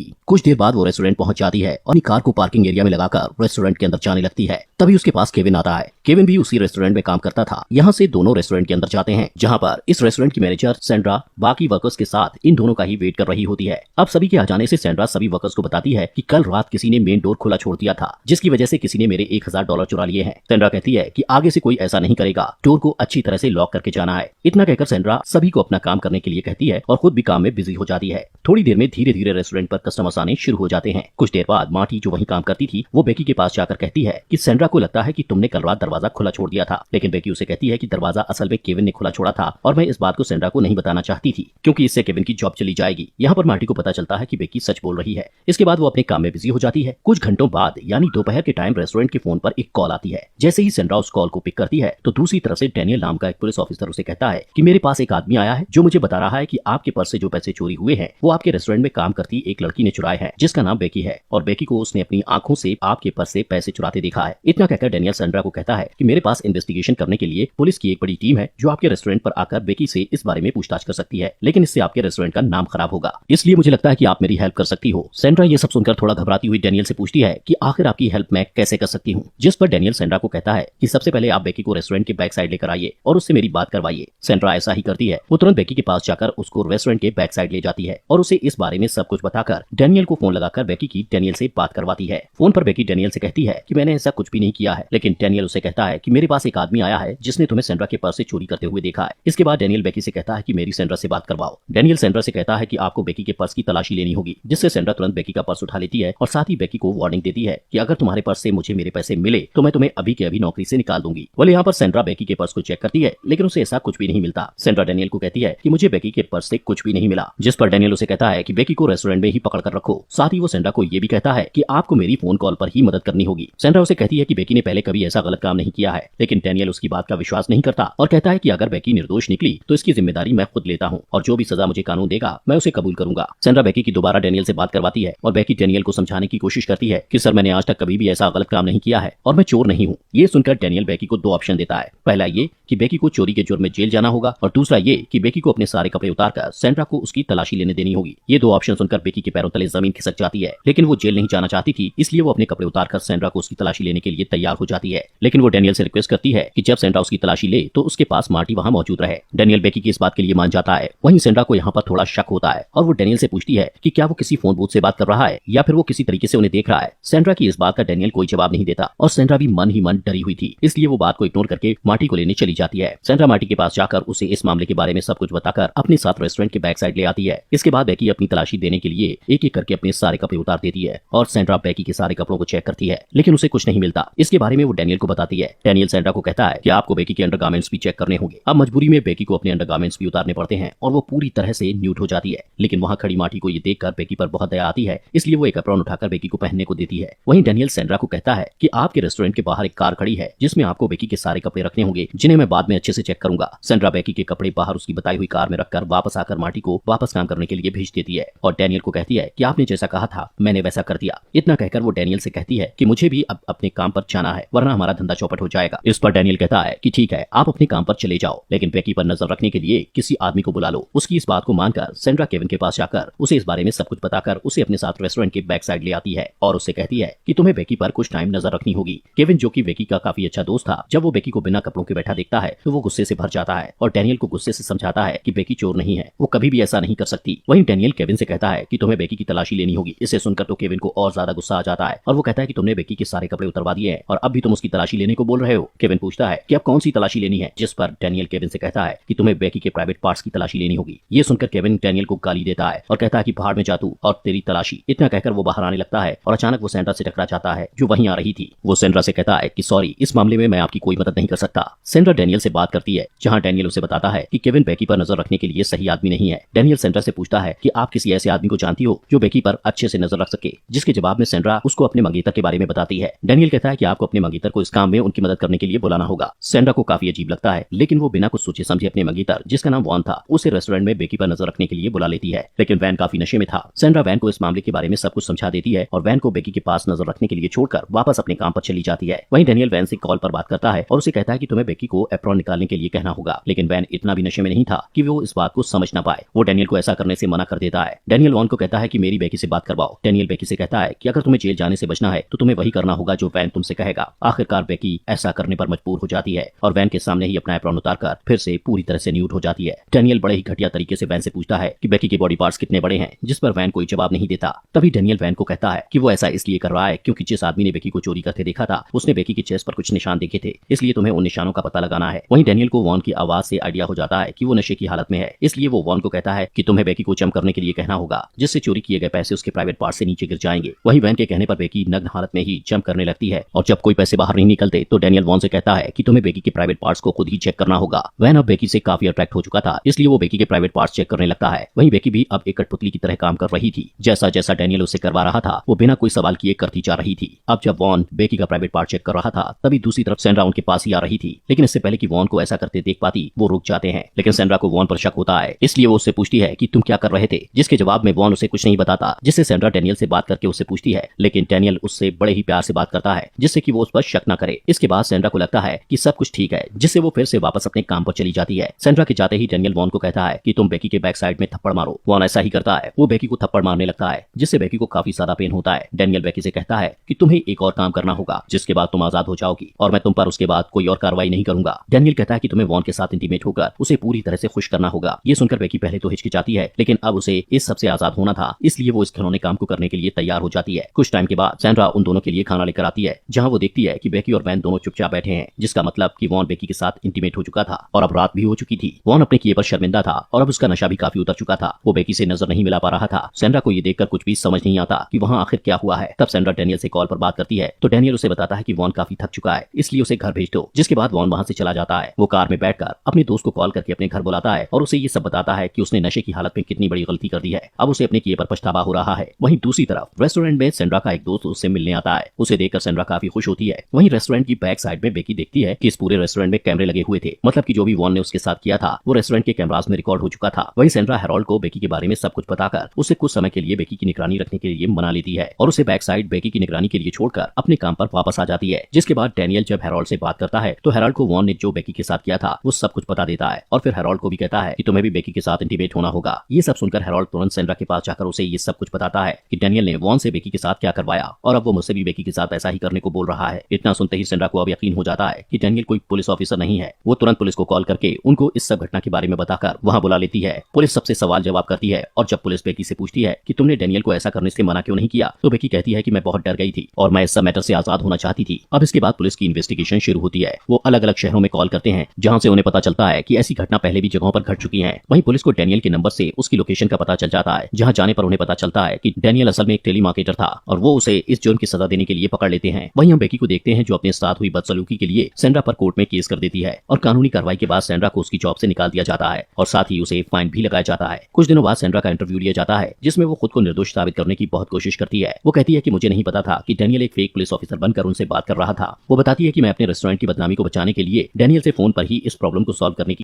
बेकी। कुछ देर बाद वो रेस्टोरेंट पहुंच जाती है और अपनी कार को पार्किंग एरिया में लगाकर रेस्टोरेंट के अंदर जाने लगती है। तभी उसके पास केविन आता है। केविन भी उसी रेस्टोरेंट में काम करता था। यहाँ से दोनों रेस्टोरेंट के अंदर जाते हैं, जहाँ पर इस रेस्टोरेंट की मैनेजर सैंड्रा बाकी वर्कर्स के साथ इन दोनों का ही वेट कर रही होती है। अब सभी के आ जाने से सैंड्रा सभी वर्कर्स को बताती है कि कल रात किसी ने मेन डोर खुला छोड़ दिया था, जिसकी वजह से किसी ने मेरे $1000 चुरा लिए हैं। सैंड्रा कहती है कि आगे से कोई ऐसा नहीं करेगा, डोर को अच्छी तरह से लॉक करके जाना है। इतना कहकर सैंड्रा सभी को अपना काम करने के लिए कहती है और खुद भी काम में बिजी हो जाती है। थोड़ी देर में धीरे धीरे रेस्टोरेंट पर कस्टमर्स आने शुरू हो जाते हैं। कुछ देर बाद मार्टी जो वहीं काम करती थी वो बेकी के पास जाकर कहती है कि सैंड्रा को लगता है कि तुमने कल रात दरवाजा खुला छोड़ दिया था, लेकिन बेकी उसे कहती है कि दरवाजा असल में केविन ने खुला छोड़ा था और मैं इस बात को सैंड्रा को नहीं बताना चाहती थी, क्योंकि इससे केविन की जॉब चली जाएगी। यहाँ पर मार्टी को पता चलता है कि बेकी सच बोल रही है। इसके बाद वो अपने काम में बिजी हो जाती है। कुछ घंटों बाद यानी दोपहर के टाइम रेस्टोरेंट के फोन पर एक कॉल आती है। जैसे ही सैंड्रा उस कॉल को पिक करती है तो दूसरी तरफ से डैनियल नाम का एक पुलिस ऑफिसर उसे कहता है कि मेरे पास एक आदमी आया है जो मुझे बता रहा है कि आपके पर्स से जो पैसे चोरी हुए हैं वो आपके रेस्टोरेंट में काम करती एक लड़की ने चुराए हैं, जिसका नाम बेकी है, और बेकी को उसने अपनी आंखों से आपके पर्स से पैसे चुराते देखा है। इतना कहकर डैनियल सैंड्रा को कहता है कि मेरे पास इन्वेस्टिगेशन करने के लिए पुलिस की एक बड़ी टीम है जो आपके रेस्टोरेंट पर आकर बेकी से इस बारे में पूछताछ कर सकती है, लेकिन इससे आपके रेस्टोरेंट का नाम खराब होगा, इसलिए मुझे लगता है कि आप मेरी हेल्प कर सकती हो। सैंड्रा ये सब सुनकर थोड़ा घबराती हुई डैनियल से पूछती है कि आखिर आपकी हेल्प मैं कैसे कर सकती हूँ, जिस पर डैनियल सैंड्रा को कहता है कि सबसे पहले आप बेकी को रेस्टोरेंट के बैक साइड लेकर आइए और उससे मेरी बात करवाइए। सैंड्रा ऐसा ही करती है। वो तुरंत बेकी के पास जाकर उसको रेस्टोरेंट के बैक साइड ले जाती है और उसे इस बारे में सब कुछ बताकर डैनियल को फोन लगाकर बेकी की डैनियल से बात करवाती है। फोन पर बेकी डैनियल से कहती है कि मैंने ऐसा कुछ भी नहीं किया है, लेकिन डैनियल उसे कहता है कि मेरे पास एक आदमी आया है जिसने तुम्हें सैंड्रा के पर्स से चोरी करते हुए देखा है। इसके बाद डैनियल बेकी से कहता है कि मेरी सैंड्रा से बात करवाओ। डैनियल सैंड्रा से कहता है कि आपको बेकी के पर्स की तलाशी लेनी होगी, जिससे सैंड्रा तुरंत बेकी का पर्स उठा लेती है और साथ ही बेकी को वार्निंग देती है कि अगर तुम्हारे पर्स से मुझे मेरे पैसे मिले तो मैं तुम्हें अभी के अभी नौकरी से निकाल दूंगी। बोले यहाँ पर सैंड्रा बेकी के पर्स को चेक करती है, लेकिन उसे ऐसा कुछ भी नहीं मिलता। सैंड्रा डैनियल को कहती है कि मुझे बेकी के पर्स से कुछ भी नहीं मिला, जिस पर डैनियल उसे कहता है कि बेकी को रेस्टोरेंट में ही पकड़ कर रखो। साथ ही वो सैंड्रा को ये भी कहता है कि आपको मेरी फोन कॉल पर ही मदद करनी होगी। सैंड्रा उसे कहती है कि बेकी ने पहले कभी ऐसा गलत काम नहीं किया है, लेकिन डैनियल उसकी बात का विश्वास नहीं करता और कहता है कि अगर बेकी निर्दोष निकली तो इसकी जिम्मेदारी मैं खुद लेता हूँ और जो भी सजा मुझे कानून देगा मैं उसे कबूल करूंगा। सैंड्रा बेकी की दोबारा डैनियल से बात करवाती है और बेकी डैनियल को समझाने की कोशिश करती है कि सर मैंने आज तक कभी भी ऐसा गलत काम नहीं किया है और मैं चोर नहीं हूँ। ये सुनकर डैनियल बेकी को 2 ऑप्शन देता है। पहला ये कि बेकी को चोरी के जुर्म में जेल जाना होगा और दूसरा ये कि बेकी को अपने सारे कपड़े उतारकर सैंड्रा को उसकी तलाशी लेने देनी होगी। ये 2 ऑप्शन सुनकर बेकी के पैरों तले जमीन खिसक जाती है, लेकिन वो जेल नहीं जाना चाहती थी, इसलिए वो अपने कपड़े उतारकर सैंड्रा को उसकी तलाशी लेने के लिए तैयार हो जाती है। लेकिन वो डैनियल से रिक्वेस्ट करती है कि जब सैंड्रा उसकी तलाशी ले तो उसके पास मार्टी वहाँ मौजूद रहे। डैनियल बेकी की इस बात के लिए मान जाता है। वहीं सैंड्रा को यहाँ पर थोड़ा शक होता है और वो डैनियल से पूछती है कि क्या वो किसी फोन बूथ से बात कर रहा है या फिर वो किसी तरीके से उन्हें देख रहा है। सैंड्रा की इस बात का डैनियल कोई जवाब नहीं देता और सैंड्रा भी मन ही मन डरी हुई थी, इसलिए वो बात को इग्नोर करके मार्टी को लेने चली जाती है। सैंड्रा मार्टी के पास जाकर उसे इस मामले के बारे में सब कुछ बताकर अपने साथ रेस्टोरेंट के बैक साइड ले आती है। इसके बाद बेकी अपनी तलाशी देने के लिए एक एक करके अपने सारे कपड़े उतार देती है और सैंड्रा बेकी के सारे कपड़ों को चेक करती है, लेकिन उसे कुछ नहीं मिलता। इसके बारे में वो डैनियल को बताती है। डैनियल सैंड्रा को कहता है कि आपको बेकी के अंडरगारमेंट्स भी चेक करने होंगे। अब मजबूरी में बेकी को अपने अंडरगारमेंट्स भी उतारने पड़ते हैं और वो पूरी तरह से न्यूड हो जाती है, लेकिन वहाँ खड़ी मार्टी को ये देखकर बेकी पर बहुत दया आती है, इसलिए वो एक एप्रॉन उठाकर बेकी को पहनने को देती है। वहीं डैनियल सैंड्रा को कहता है कि आपके रेस्टोरेंट के बाहर एक कार खड़ी है जिसमें आपको बेकी के सारे कपड़े रखने होंगे, जिन्हें मैं बाद में अच्छे से चेक करूंगा। सैंड्रा बेकी के कपड़े बाहर उसकी बताई हुई कार में रखकर वापस आकर मार्टी को वापस काम करने के लिए भेज देती है और डैनियल को कहती है कि आपने जैसा कहा था मैंने वैसा कर दिया। इतना कहकर वो डैनियल से कहती है कि मुझे भी अब अपने काम पर जाना है, वरना हमारा धंधा चौपट हो जाएगा। इस पर डैनियल कहता है कि ठीक है, आप अपने काम पर चले जाओ, लेकिन बेकी पर नजर रखने के लिए किसी आदमी को बुला लो। उसकी इस बात को मानकर सैंड्रा केविन के पास जाकर उसे इस बारे में सब कुछ बताकर उसे अपने साथ रेस्टोरेंट के बैक साइड ले आती है और उससे कहती है कि तुम्हें बेकी पर कुछ टाइम नजर रखनी होगी। केविन जो कि बेकी का काफी अच्छा दोस्त था, जब वो बेकी को बिना कपड़ों के बैठा देखता है तो वो गुस्से से भर जाता है और डैनियल को गुस्से से समझाता है कि बेकी चोर नहीं है, वो कभी भी ऐसा नहीं कर सकती। वहीं डैनियल केविन से कहता है कि तुम्हें बेकी की तलाशी लेनी होगी। इसे सुनकर तो केविन को और ज्यादा गुस्सा आ जाता है और वो कहता है कि तुमने बेकी के सारे कपड़े उतरवा दिए हैं और अब भी तुम उसकी तलाशी लेने को बोल रहे हो। केविन पूछता है कि अब कौन सी तलाशी लेनी है, जिस पर डैनियल केविन से कहता है कि तुम्हें बेकी के प्राइवेट पार्ट्स की तलाशी लेनी होगी। ये सुनकर केविन डैनियल को गाली देता है और कहता है कि बाहर में जा तू और तेरी तलाशी। इतना कहकर वो बाहर आने लगता है और अचानक वो सैंड्रा से टकरा जाता है जो वहीं आ रही थी। वो सैंड्रा से कहता है कि सॉरी, इस मामले में मैं आपकी कोई मदद नहीं कर सकता। सैंड्रा डैनियल से बात करती है, जहां डैनियल उसे बताता है कि केविन बेकी पर नजर रखने के लिए सही आदमी नहीं है। डैनियल सैंड्रा से पूछता है कि आप किसी ऐसे आदमी को जानती हो जो बेकी पर अच्छे से नजर रख सके, जिसके जवाब में सैंड्रा उसको अपने मंगेतर के बारे में बताती है। डैनियल कहता है कि आपको अपने मंगेतर को इस काम में उनकी मदद करने के लिए बुलाना होगा। सैंड्रा को काफी अजीब लगता है, लेकिन वो बिना कुछ सोचे समझे अपने मंगेतर, जिसका नाम वॉन था, उसे रेस्टोरेंट में बेकी पर नजर रखने के लिए बुला लेती है। लेकिन वैन काफी नशे में था। सैंड्रा वैन को इस मामले के बारे में सब कुछ समझा देती है और वैन को बेकी के पास नजर रखने के लिए छोड़कर वापस अपने काम पर चली जाती है। वहीं डैनियल वैन से कॉल पर बात करता है और उसे कहता है कि तुम्हें बेकी को एप्रॉन निकालने के लिए कहना होगा, लेकिन वैन इतना भी नशे में नहीं था कि वो इस बात को समझ ना पाए। वो डैनियल को ऐसा करने से मना कर देता है। डैनियल वॉन को कहता है कि मेरी बेकी से बात करवाओ। डेनियल बेकी से कहता है कि अगर तुम्हें जेल जाने से बचना है तो तुम्हें वही करना होगा जो वैन तुमसे कहेगा। आखिरकार बेकी ऐसा करने पर मजबूर हो जाती है और वैन के सामने ही अपना एप्रॉन उतारकर फिर से पूरी तरह से न्यूड हो जाती है। डेनियल बड़े ही घटिया तरीके से वैन से पूछता है कि बेकी के बॉडी पार्ट्स कितने बड़े हैं, जिस पर वैन कोई जवाब नहीं देता। तभी डेनियल वैन को कहता है कि वो ऐसा इसलिए कर रहा है क्योंकि जिस आदमी ने बेकी को चोरी करते देखा था उसने बेकी की चेस्ट पर कुछ निशान देखे थे, इसलिए तुम्हें उन निशानों का पता लगाना है। वहीं डेनियल को वॉन की आवाज से आइडिया हो जाता है कि वो नशे की हालत में है, इसलिए वो वॉन को कहता है कि तुम्हें बेकी को जंप करने के लिए कहना होगा, जिससे चोरी किए गए पैसे उसके प्राइवेट पार्ट से नीचे गिर जाएंगे। वहीं वैन के कहने पर बेकी नग्न हालत में ही जंप करने लगती है और जब कोई पैसे बाहर नहीं निकलते तो डेनियल वॉन से कहता है कि तुम्हें बेकी के प्राइवेट पार्ट्स को खुद ही चेक करना होगा। वैन अब बेकी से काफी अट्रैक्ट हो चुका था, इसलिए वो बेकी के प्राइवेट पार्ट्स चेक करने लगता है। वहीं बेकी भी अब एक कठपुतली की तरह काम कर रही थी। जैसा जैसा डेनियल उसे करवा रहा था वो बिना कोई सवाल किए करती जा रही थी। अब जब वॉन बेकी का प्राइवेट पार्ट चेक कर रहा था तभी दूसरी तरफ सैंड्रा उनके पास ही आ रही थी, लेकिन इससे पहले कि वॉन को ऐसा करते देख पाती वो रुक जाते हैं। लेकिन सैंड्रा को वॉन पर शक होता है, इसलिए वो उससे पूछती है कि तुम क्या कर रहे थे, जिसके जवाब में वॉन उसे कुछ नहीं बताता, जिससे सैंड्रा डेनियल से बात करके उससे पूछती है। लेकिन डेनियल उससे बड़े ही प्यार से बात करता है जिससे कि वो उस पर शक न करे। इसके बाद सैंड्रा को लगता है कि सब कुछ ठीक है, जिससे वो फिर से वापस अपने काम पर चली जाती है। सैंड्रा के जाते ही डेनियल वॉन को कहता है कि तुम बेकी के बैक साइड में थप्पड़ मारो। वॉन ऐसा ही करता है, वो बेकी को थप्पड़ मारने लगता है जिससे बेकी को काफी ज्यादा पेन होता है। डेनियल बेकी से कहता है कि तुम्हें एक और काम करना होगा जिसके बाद तुम आजाद हो जाओगी और मैं तुम पर उसके बाद कोई और कार्रवाई नहीं करूंगा। डेनियल कहता है कि तुम्हें वॉन के साथ इंटीमेट होकर उसे पूरी तरह से खुश करना होगा। ये सुनकर बेकी पहले तो हिचकिचाती है, लेकिन अब उसे इस सबसे आजाद होना था, इसलिए वो इस घिनौने काम को करने के लिए तैयार हो जाती है। कुछ टाइम के बाद सैंड्रा उन दोनों के लिए खाना लेकर आती है, जहाँ वो देखती है कि बेकी और वैन दोनों चुपचाप बैठे हैं, जिसका मतलब कि वॉन बेकी के साथ इंटीमेट हो चुका था और अब रात भी हो चुकी थी। वॉन अपने किए पर शर्मिंदा था और अब उसका नशा भी काफी उतर चुका था। वो बेकी से नजर नहीं मिला पा रहा था। सैंड्रा को ये देखकर कुछ भी समझ नहीं आता कि वहाँ आखिर क्या हुआ है। तब सैंड्रा डेनियल से कॉल पर बात करती है तो डेनियल उसे बताता है कि वॉन काफी थक चुका है, इसलिए उसे घर भेज दो। जिसके बाद वॉन वहाँ से चला जाता है। वो कार में बैठकर अपने दोस्त को कॉल करके अपने घर बुलाता है और उसे ये सब बताता है कि उसने नशे की हालत में कितनी बड़ी गलती कर दी है। अब उसे अपने किए पर पछतावा हो रहा है। वहीं दूसरी तरफ रेस्टोरेंट में सैंड्रा का एक दोस्त उससे मिलने आता है। उसे देखकर सैंड्रा काफी खुश होती है। वहीं रेस्टोरेंट की बैक साइड में बेकी देखती है कि इस पूरे रेस्टोरेंट में कैमरे लगे हुए थे, मतलब कि जो भी वॉन ने उसके साथ किया था वो रेस्टोरेंट के कैमरास में रिकॉर्ड हो चुका था। वहीं सैंड्रा हेरोल्ड को बेकी के बारे में सब कुछ बताकर उसे कुछ समय के लिए बेकी की निगरानी रखने के लिए मना लेती है और उसे बैक साइड बेकी की निगरानी के लिए छोड़कर अपने काम पर वापस आ जाती है। जिसके बाद डेनियल जब हेरोल्ड से बात करता है तो हेरोल्ड को वॉन ने जो बेकी के साथ किया था वो सब कुछ बता देता है और फिर हेरोल्ड को भी कहता है कि तुम्हें भी बेकी के साथ इंटीमेट होना होगा। ये सब सुनकर हेरोल्ड तुरंत सैंड्रा के पास जाकर उसे ये सब कुछ बताता है कि डेनियल ने वॉन से बेकी के साथ क्या करवाया और अब वो मुझसे भी बेकी के साथ ऐसा ही करने को बोल रहा है। इतना सुनते ही सैंड्रा को अब यकीन हो जाता है कि डेनियल कोई पुलिस ऑफिसर नहीं है। वो तुरंत पुलिस को कॉल करके उनको इस सब घटना के बारे में बताकर वहाँ बुला लेती है। पुलिस सबसे सवाल जवाब करती है और जब पुलिस बेकी से पूछती है कि तुमने डेनियल को ऐसा करने से मना क्यों नहीं किया तो बेकी कहती है कि मैं बहुत डर गई थी और मैं इस सब मैटर से आजाद होना चाहती थी। अब इसके बाद पुलिस की इन्वेस्टिगेशन शुरू होती है। वो अलग अलग शहरों में कॉल करते हैं जहाँ से उन्हें पता चलता है कि ऐसी घटना पहले भी जगहों पर घट चुकी है। वहीं पुलिस को डेनियल के नंबर से उसकी लोकेशन का पता चल जाता है, जहाँ जाने पर उन्हें पता चलता है कि डेनियल असल में एक टेली मार्केटर था और वो उसे इस जुर्म की सजा देने के लिए पकड़ लेते हैं। वहीं हम बेकी को देखते हैं जो अपने साथ हुई बदसलूकी के लिए सैंड्रा पर कोर्ट में केस कर देती है और कानूनी कार्रवाई के बाद सैंड्रा को उसकी जॉब से निकाल दिया जाता है और साथ ही उसे फाइन भी लगाया जाता है। कुछ दिनों बाद सैंड्रा का इंटरव्यू लिया जाता है जिसमें वो खुद को निर्दोष साबित करने की बहुत कोशिश करती है। वो कहती है कि मुझे नहीं पता था कि डेनियल एक फेक पुलिस ऑफिसर बनकर उनसे बात कर रहा था। वो बताती है कि मैं अपने रेस्टोरेंट की बदनामी को बचाने के लिए डेनियल से फोन पर ही इस प्रॉब्लम को सॉल्व करने की